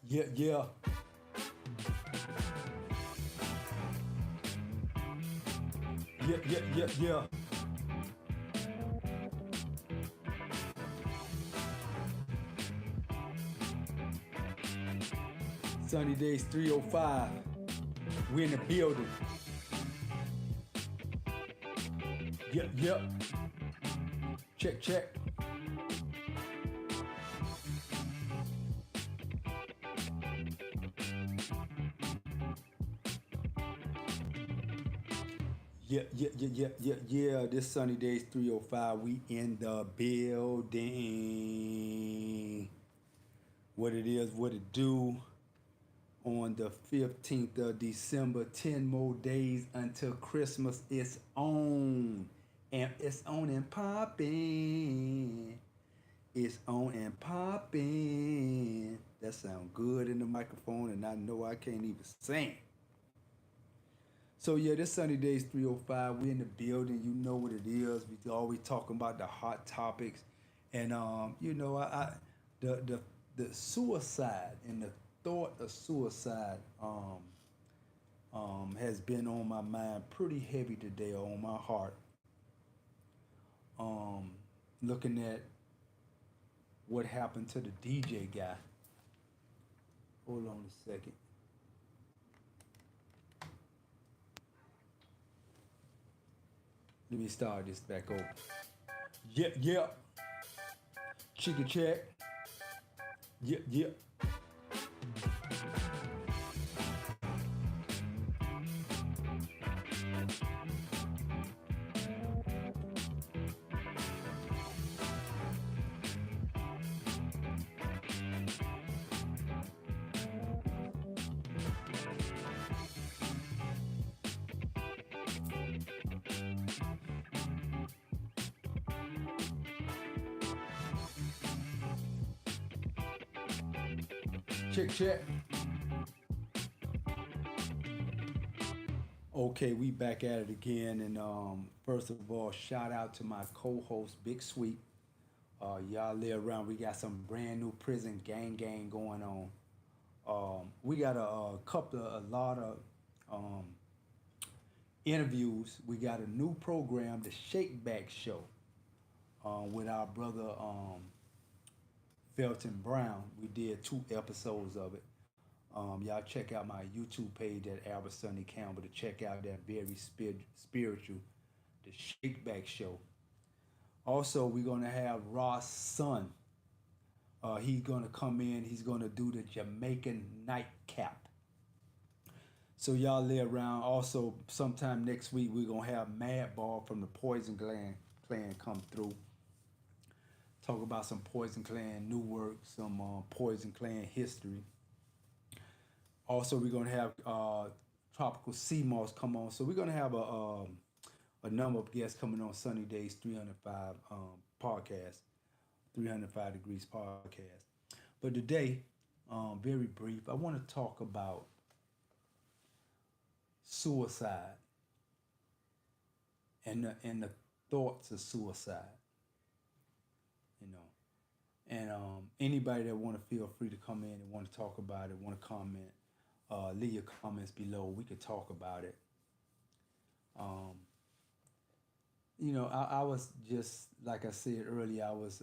Yeah, yeah, yeah. Sunny Days 305. We in the building. Yep, yep. Check, check. Yeah. This Sunny Days 305. We in the building. What it is, what it do. On the 15th of December, 10 more days until Christmas. It's on. And it's on and popping. It's on and popping. That sound good in the microphone, and I know I can't even sing. So yeah, this Sunny Days 305. We in the building. You know what it is. We always talking about the hot topics, and the suicide and the thought of suicide has been on my mind pretty heavy today, on my heart. Um, Looking at what happened to the DJ guy. Hold on a second. Let me start this back over. Yeah. Chicken check. Yeah. Check. Okay, we back at it again, and first of all, shout out to my co-host Big Sweet. Y'all live around. We got some brand new prison gang going on. We got a lot of um, interviews. We got a new program, the Shake Back Show, with our brother Felton Brown. We did 2 episodes of it. Y'all check out my YouTube page at Albert Sunday Campbell to check out that very spiritual, the Shake Back Show. Also, we're gonna have Ross' son. He's gonna come in. He's gonna do the Jamaican nightcap. So y'all lay around. Also, sometime next week we're gonna have Madball from the Poison Clan come through. Talk about some Poison Clan new work, some Poison Clan history. Also, we're gonna have Tropical Sea Moss come on. So we're gonna have a number of guests coming on Sunny Days 305 podcast, 305 Degrees podcast. But today, very brief, I want to talk about suicide and the thoughts of suicide. You know, and anybody that want to feel free to come in and want to talk about it, want to comment, leave your comments below. We could talk about it. Um, I was just like I said earlier. I was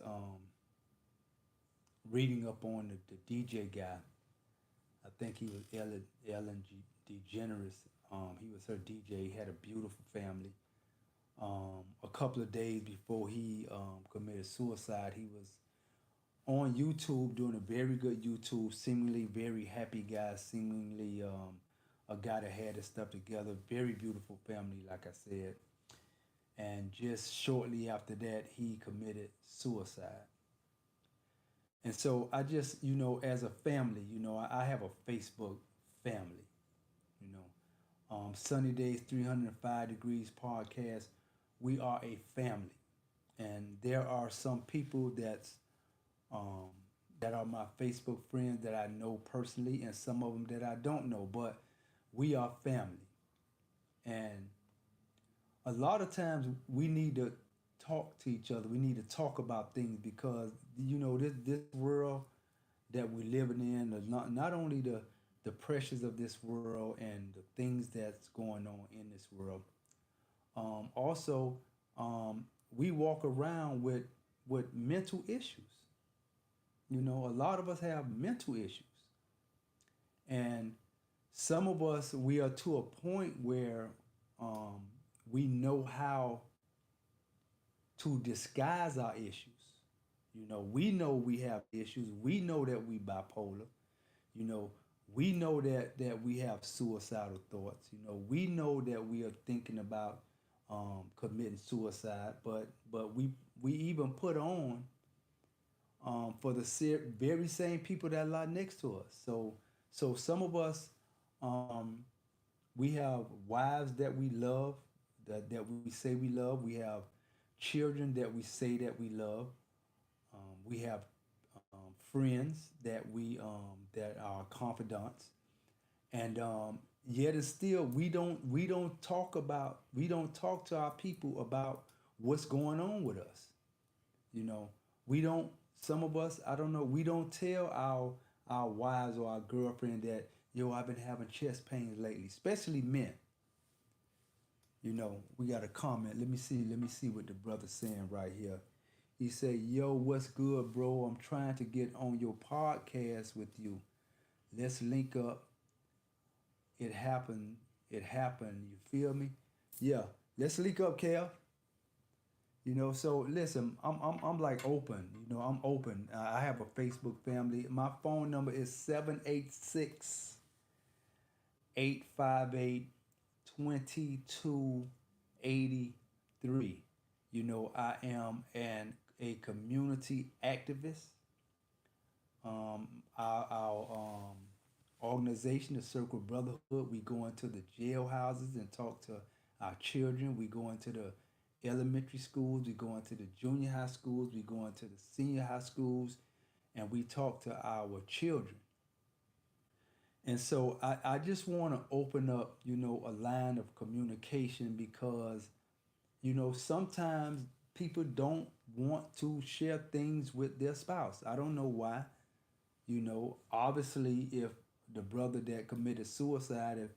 reading up on the DJ guy. I think he was Ellen DeGeneres. He was her DJ. He had a beautiful family. A couple of days before he committed suicide, he was on YouTube doing a very good YouTube, seemingly very happy guy, seemingly a guy that had his stuff together. Very beautiful family, like I said. And just shortly after that, he committed suicide. And so I just, as a family, I have a Facebook family, you know. Sunny Days 305 Degrees podcast, we are a family. And there are some people um, that are my Facebook friends that I know personally, and some of them that I don't know, but we are family. And a lot of times we need to talk to each other. We need to talk about things because this world that we're living in, not only the pressures of this world and the things that's going on in this world. Also, we walk around with mental issues. You know, a lot of us have mental issues, and some of us we are to a point where um, we know how to disguise our issues. You know, we know we have issues. We know that we bipolar. You know, we know that we have suicidal thoughts. You know, we know that we are thinking about committing suicide. But we even put on for the very same people that lie next to us. So some of us um, we have wives that we love, that we say we love. We have children that we say that we love. We have friends that are confidants, and yet and still we don't talk to our people about what's going on with us. You know, we don't. Some of us, I don't know. We don't tell our wives or our girlfriend that, yo, I've been having chest pains lately, especially men. You know, we got a comment. Let me see what the brother's saying right here. He said, yo, what's good, bro? I'm trying to get on your podcast with you. Let's link up. It happened. It happened. You feel me? Yeah. Let's link up, Kel. You know, so listen, I'm like open. You know, I'm open. I have a Facebook family. My phone number is 786-858 2283. You know, I am a community activist. Our organization, the Circle Brotherhood, we go into the jailhouses and talk to our children. We go into the elementary schools, we go into the junior high schools, we go into the senior high schools, and we talk to our children. And so I just want to open up, you know, a line of communication because, you know, sometimes people don't want to share things with their spouse. I don't know why. You know, obviously, if the brother that committed suicide, if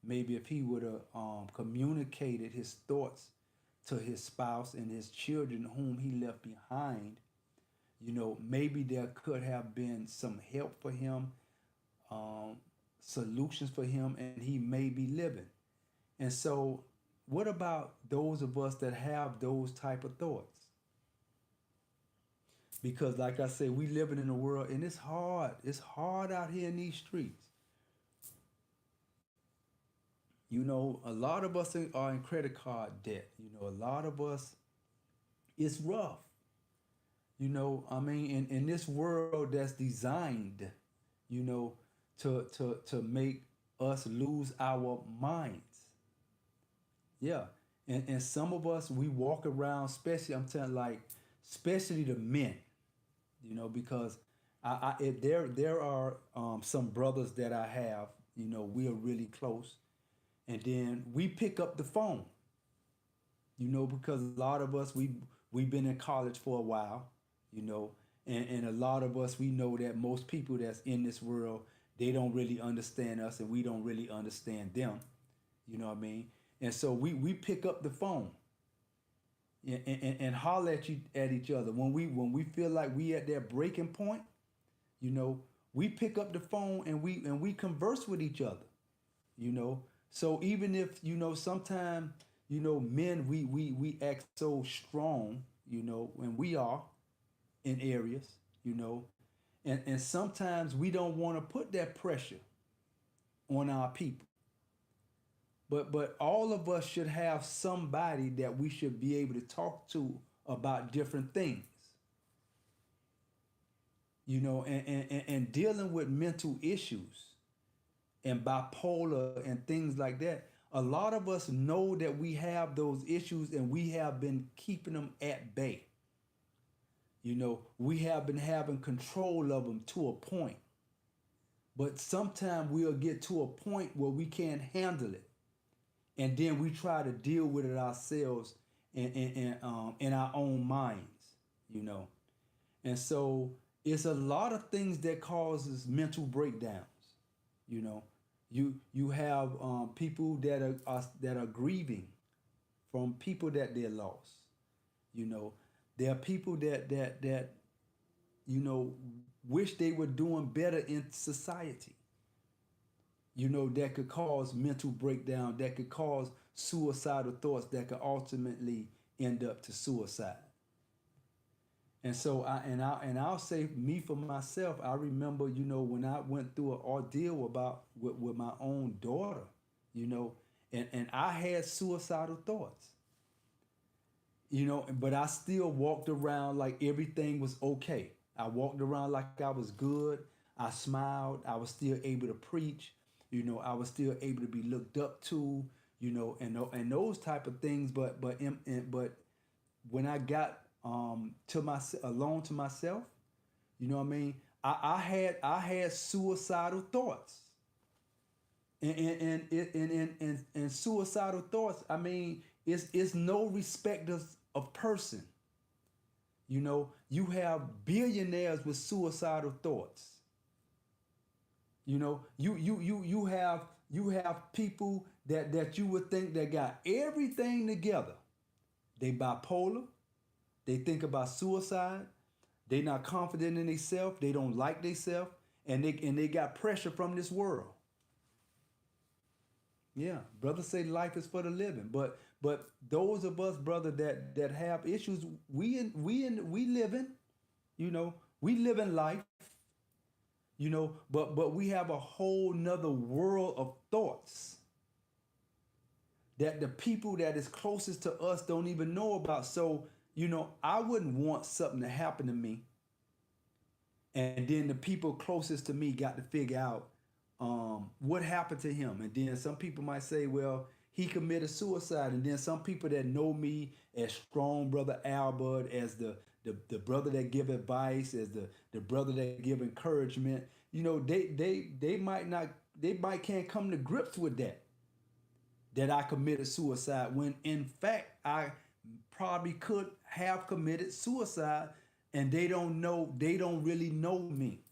maybe if he would have communicated his thoughts to his spouse and his children whom he left behind, you know, maybe there could have been some help for him, um, solutions for him, and he may be living. And so, what about those of us that have those type of thoughts? Because, like I say, we living in a world, and it's hard. It's hard out here in these streets. You know, a lot of us are in credit card debt. You know, a lot of us, it's rough. You know, I mean, in this world that's designed, you know, to make us lose our minds. Yeah. And some of us, we walk around, especially, I'm telling like, especially the men, you know, because there are some brothers that I have, you know, we are really close. And then we pick up the phone, you know, because a lot of us, we've been in college for a while, you know, and a lot of us, we know that most people that's in this world, they don't really understand us and we don't really understand them. You know what I mean? And so we pick up the phone and holler at each other when we feel like we at that breaking point. You know, we pick up the phone and we converse with each other. You know, so even if you know sometimes you know men we act so strong. You know, and we are in areas. You know, and sometimes we don't want to put that pressure on our people. But all of us should have somebody that we should be able to talk to about different things. You know, and dealing with mental issues and bipolar and things like that. A lot of us know that we have those issues and we have been keeping them at bay. You know, we have been having control of them to a point. But sometimes we'll get to a point where we can't handle it. And then we try to deal with it ourselves in our own minds, you know. And so it's a lot of things that causes mental breakdowns. You know, you have people that are grieving from people that they lost. You know, there are people that you know wish they were doing better in society. You know, that could cause mental breakdown, that could cause suicidal thoughts, that could ultimately end up to suicide. And so I'll say me for myself, I remember, you know, when I went through an ordeal with my own daughter, you know, and I had suicidal thoughts, you know, but I still walked around like everything was okay. I walked around like I was good. I smiled. I was still able to preach. You know, I was still able to be looked up to. You know, and those type of things. But when I got to my alone to myself, you know what I mean. I had suicidal thoughts, and suicidal thoughts. I mean, it's no respect of person. You know, you have billionaires with suicidal thoughts. You know, you have people that you would think that got everything together. They bipolar. They think about suicide. They not confident in themselves. They don't like themselves, and they got pressure from this world. Yeah, brothers say life is for the living, but those of us, brother, that have issues, we living, you know, we live in life, you know, but we have a whole nother world of thoughts that the people that is closest to us don't even know about. So, you know, I wouldn't want something to happen to me, and then the people closest to me got to figure out what happened to him. And then some people might say, well, he committed suicide. And then some people that know me as strong brother Albert, as the brother that give advice, as the brother that give encouragement, you know, they might not, they might can't come to grips with that I committed suicide, when in fact I probably could have committed suicide, and they don't really know me,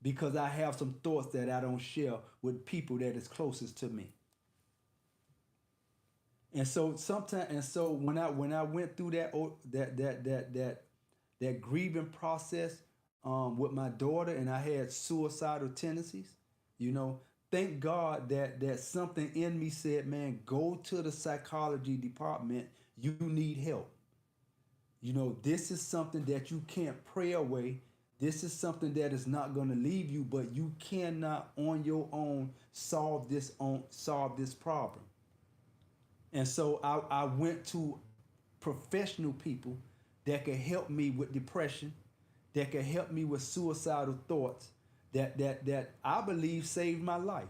because I have some thoughts that I don't share with people that is closest to me. And so sometimes, and so when I went through that grieving process with my daughter, and I had suicidal tendencies, you know, thank God that something in me said, man, go to the psychology department. You need help. You know, this is something that you can't pray away. This is something that is not going to leave you, but you cannot on your own solve this problem. And so I went to professional people that could help me with depression, that could help me with suicidal thoughts, that I believe saved my life.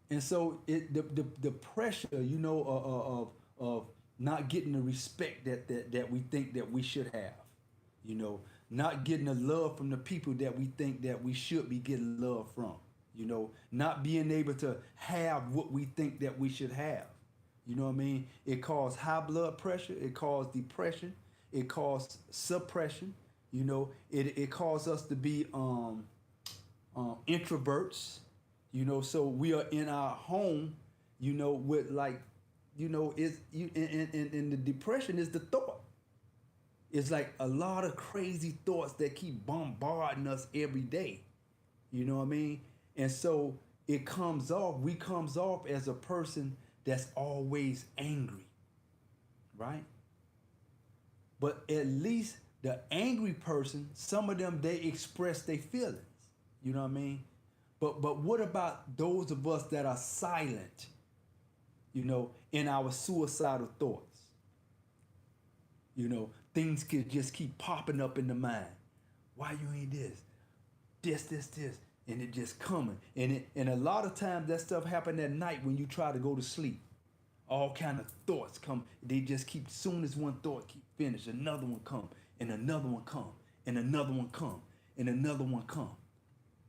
And so the pressure, you know, of not getting the respect that we think that we should have, you know, not getting the love from the people that we think that we should be getting love from, you know, not being able to have what we think that we should have. You know what I mean? It caused high blood pressure, it caused depression, it caused suppression, you know, it caused us to be introverts, you know, so we are in our home, you know, with like, you know, it's you and the depression is the thought. It's like a lot of crazy thoughts that keep bombarding us every day. You know what I mean? And so we comes off as a person that's always angry, right? But at least the angry person, some of them they express their feelings. You know what I mean? But what about those of us that are silent, you know, in our suicidal thoughts? You know, things could just keep popping up in the mind. Why you ain't this, and it just coming. And a lot of times that stuff happen at night when you try to go to sleep. All kind of thoughts come. They just keep, soon as one thought keep finished, another one come, and another one come, and another one come, and another one come.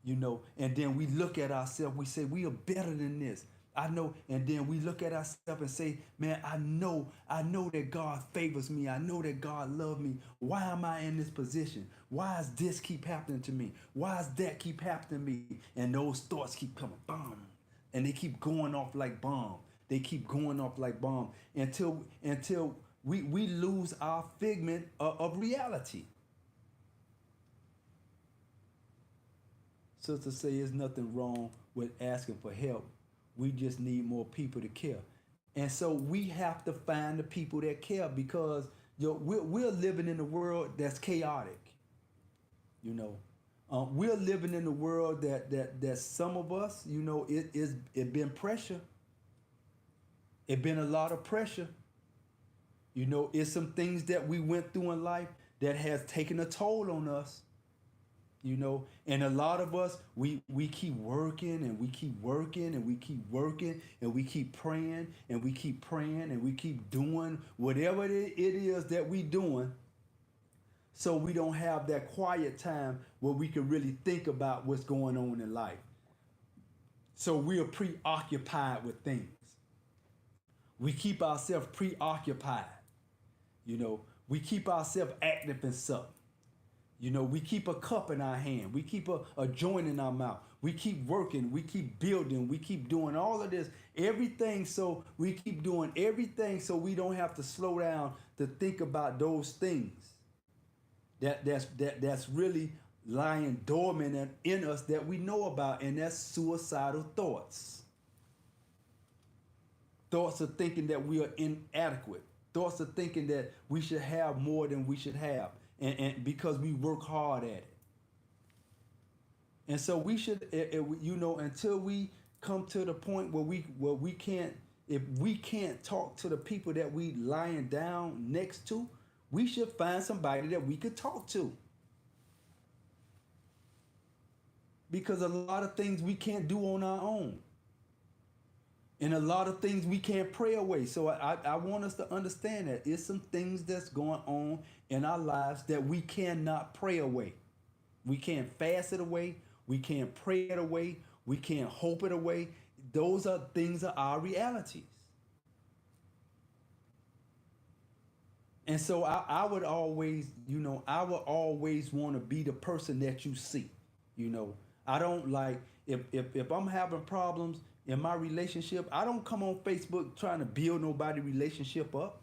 You know, and then we look at ourselves, we say we are better than this. I know, and then we look at ourselves and say, man, I know that God favors me. I know that God loves me. Why am I in this position? Why does this keep happening to me? Why does that keep happening to me? And those thoughts keep coming, bomb. And they keep going off like bomb. They keep going off like bomb until we lose our figment of reality. Sister say there's nothing wrong with asking for help. We just need more people to care. And so we have to find the people that care because we're living in a world that's chaotic. You know, we're living in a world that some of us, it been pressure. It been a lot of pressure. It's some things that we went through in life that has taken a toll on us. And a lot of us we keep working and we keep working and we keep working and we keep praying and we keep praying and we keep doing whatever it is that we doing, so we don't have that quiet time where we can really think about what's going on in life. So we are preoccupied with things. We keep ourselves preoccupied. We keep ourselves active in something. We keep a cup in our hand. We keep a joint in our mouth. We keep working. We keep building. We keep doing all of this, everything. So we keep doing everything so we don't have to slow down to think about those things that's really lying dormant in us that we know about, and that's suicidal thoughts. Thoughts of thinking that we are inadequate. Thoughts of thinking that we should have more than we should have. And because we work hard at it. And so we should, until we come to the point where we can't, if we can't talk to the people that we lying down next to, we should find somebody that we could talk to. Because a lot of things we can't do on our own. And a lot of things we can't pray away. So I want us to understand that it's some things that's going on in our lives that we cannot pray away. We can't fast it away. We can't pray it away. We can't hope it away. Those are things of our realities. And so I would always, want to be the person that you see. I don't like, if I'm having problems in my relationship, I don't come on Facebook trying to build nobody's relationship up.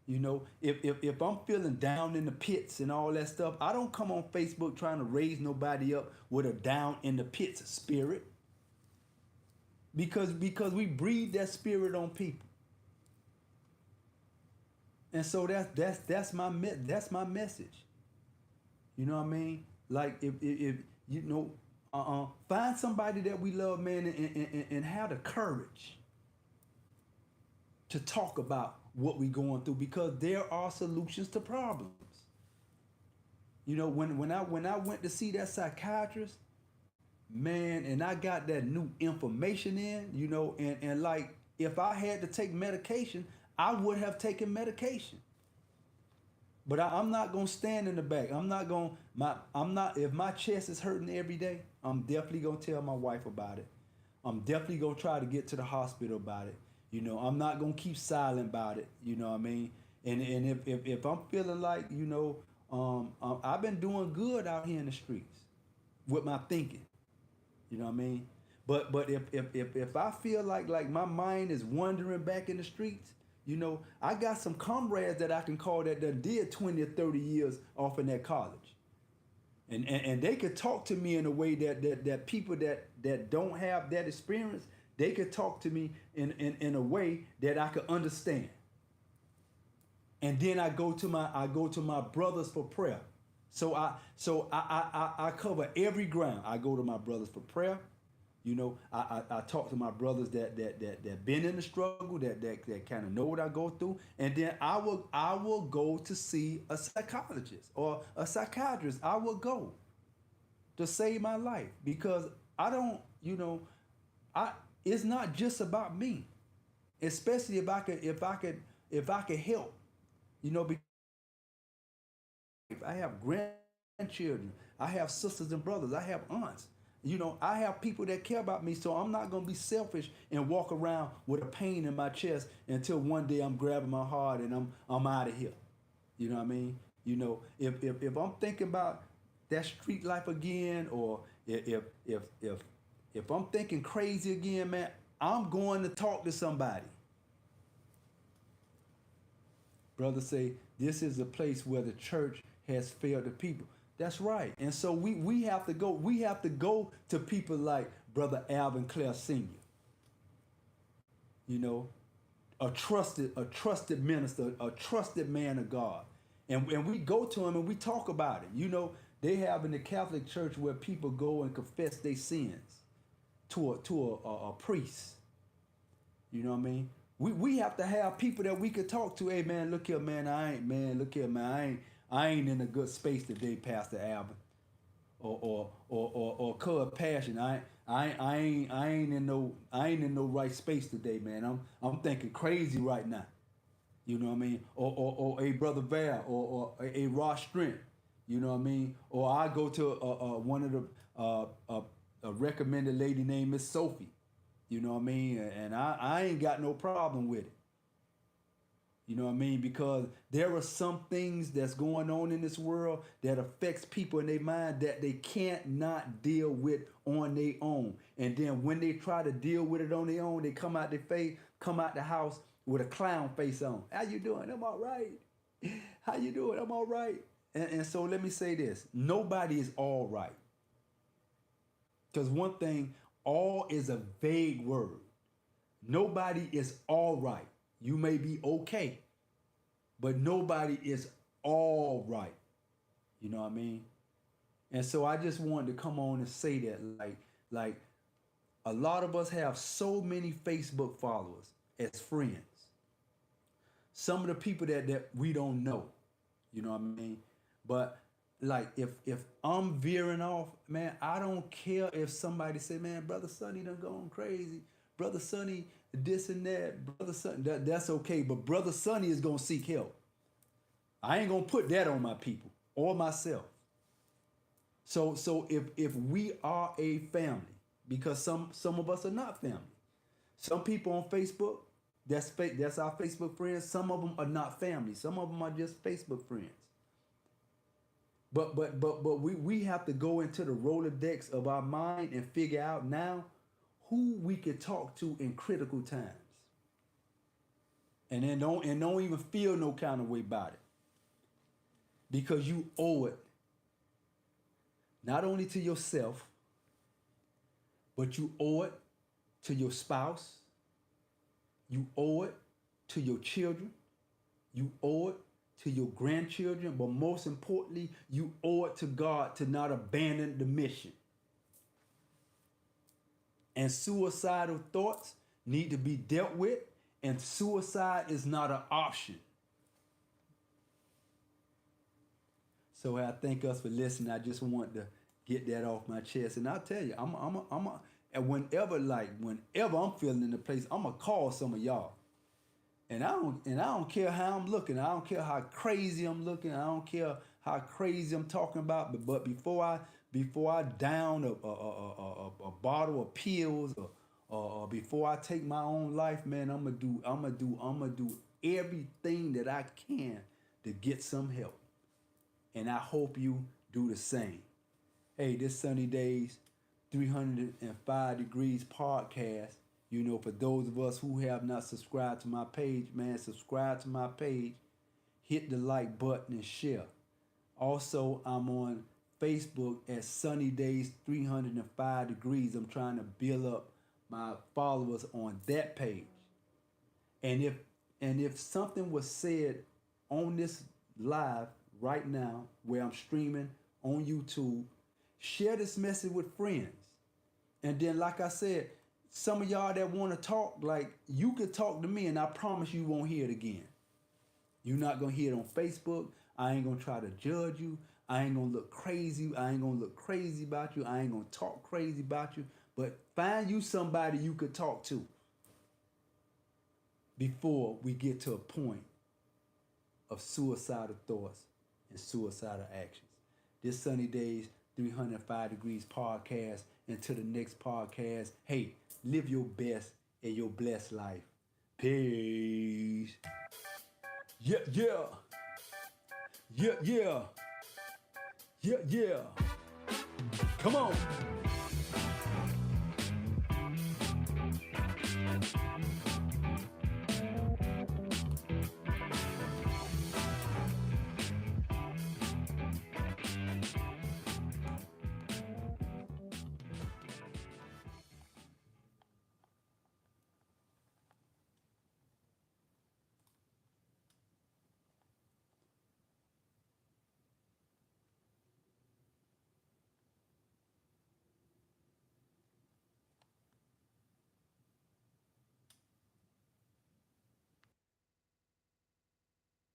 If I'm feeling down in the pits and all that stuff, I don't come on Facebook trying to raise nobody up with a down in the pits spirit. Because we breathe that spirit on people. And so that's my message. You know what I mean? Like if find somebody that we love, man, and have the courage to talk about what we're going through, because there are solutions to problems. When I went to see that psychiatrist, man, and I got that new information in, and like if I had to take medication, I would have taken medication. But I'm not gonna stand in the back. If my chest is hurting every day, I'm definitely gonna tell my wife about it. I'm definitely gonna try to get to the hospital about it. I'm not gonna keep silent about it. You know what I mean? And if I'm feeling like, I've been doing good out here in the streets with my thinking. You know what I mean? But if I feel like my mind is wandering back in the streets, I got some comrades that I can call that did 20 or 30 years off in that college. And they could talk to me in a way that people that don't have that experience, they could talk to me in a way that I could understand. And then I go to my brothers for prayer. So I cover every ground. I go to my brothers for prayer. I talk to my brothers that been in the struggle, that kind of know what I go through, and then I will go to see a psychologist or a psychiatrist. I will go to save my life, because I don't, it's not just about me, especially if I could help, because I have grandchildren, I have sisters and brothers, I have aunts. You know, I have people that care about me, so I'm not gonna be selfish and walk around with a pain in my chest until one day I'm grabbing my heart and I'm out of here. You know what I mean? You know, if I'm thinking about that street life again, or if I'm thinking crazy again, man, I'm going to talk to somebody. Brothers say this is a place where the church has failed the people. That's right. And so we have to go. We have to go to people like Brother Alvin Clare Sr. You know, a trusted minister, a trusted man of God. And we go to him and we talk about him. You know, they have in the Catholic Church where people go and confess their sins to a priest. You know what I mean? We have to have people that we could talk to. Hey man, look here, man. Look here, man. I ain't in a good space today, Pastor Alvin. Or Cub Passion. I ain't in no right space today, man. I'm thinking crazy right now. You know what I mean? Or a Brother Val or a Raw Strength. You know what I mean? Or I go to one of the a recommended lady named Miss Sophie. You know what I mean? And I ain't got no problem with it. You know what I mean? Because there are some things that's going on in this world that affects people in their mind that they can't not deal with on their own. And then when they try to deal with it on their own, they come out their face, come out the house with a clown face on. How you doing? I'm all right. How you doing? I'm all right. And so let me say this. Nobody is all right. Because one thing, all is a vague word. Nobody is all right. You may be okay, but nobody is all right. You know what I mean? And so I just wanted to come on and say that, like a lot of us have so many Facebook followers as friends. Some of the people that we don't know. You know what I mean? But like if I'm veering off, man, I don't care if somebody say, man, Brother Sonny done gone crazy. Brother Sonny, this and that. Brother Sonny, that's okay. But Brother Sonny is gonna seek help. I ain't gonna put that on my people or myself. So if we are a family, because some of us are not family. Some people on Facebook, that's our Facebook friends. Some of them are not family. Some of them are just Facebook friends. But we have to go into the Rolodex of our mind and figure out now who we could talk to in critical times. And then don't even feel no kind of way about it. Because you owe it not only to yourself, but you owe it to your spouse. You owe it to your children. You owe it to your grandchildren. But most importantly, you owe it to God to not abandon the mission. And suicidal thoughts need to be dealt with, and suicide is not an option. So I thank us for listening. I just want to get that off my chest. And I'll tell you, and whenever I'm feeling in the place, I'm gonna call some of y'all. And I don't care how I'm looking. I don't care how crazy I'm looking. I don't care how crazy I'm talking about. But before I down a bottle of pills, or before I take my own life, man, I'm gonna do everything that I can to get some help. And I hope you do the same. Hey, this Sunny Days 305 Degrees podcast. You know, for those of us who have not subscribed to my page, man, subscribe to my page. Hit the like button and share. Also, I'm on Facebook at Sunny Days 305 Degrees. I'm trying to build up my followers on that page. And if something was said on this live right now, where I'm streaming on YouTube, share this message with friends. And then, like I said, some of y'all that want to talk, like, you could talk to me and I promise you won't hear it again. You're not going to hear it on Facebook. I ain't going to try to judge you. I ain't going to look crazy. I ain't going to look crazy about you. I ain't going to talk crazy about you. But find you somebody you could talk to before we get to a point of suicidal thoughts and suicidal actions. This Sunny Days 305 Degrees podcast, until the next podcast. Hey, live your best and your blessed life. Peace. Yeah, yeah. Yeah, yeah. Yeah, yeah. Come on.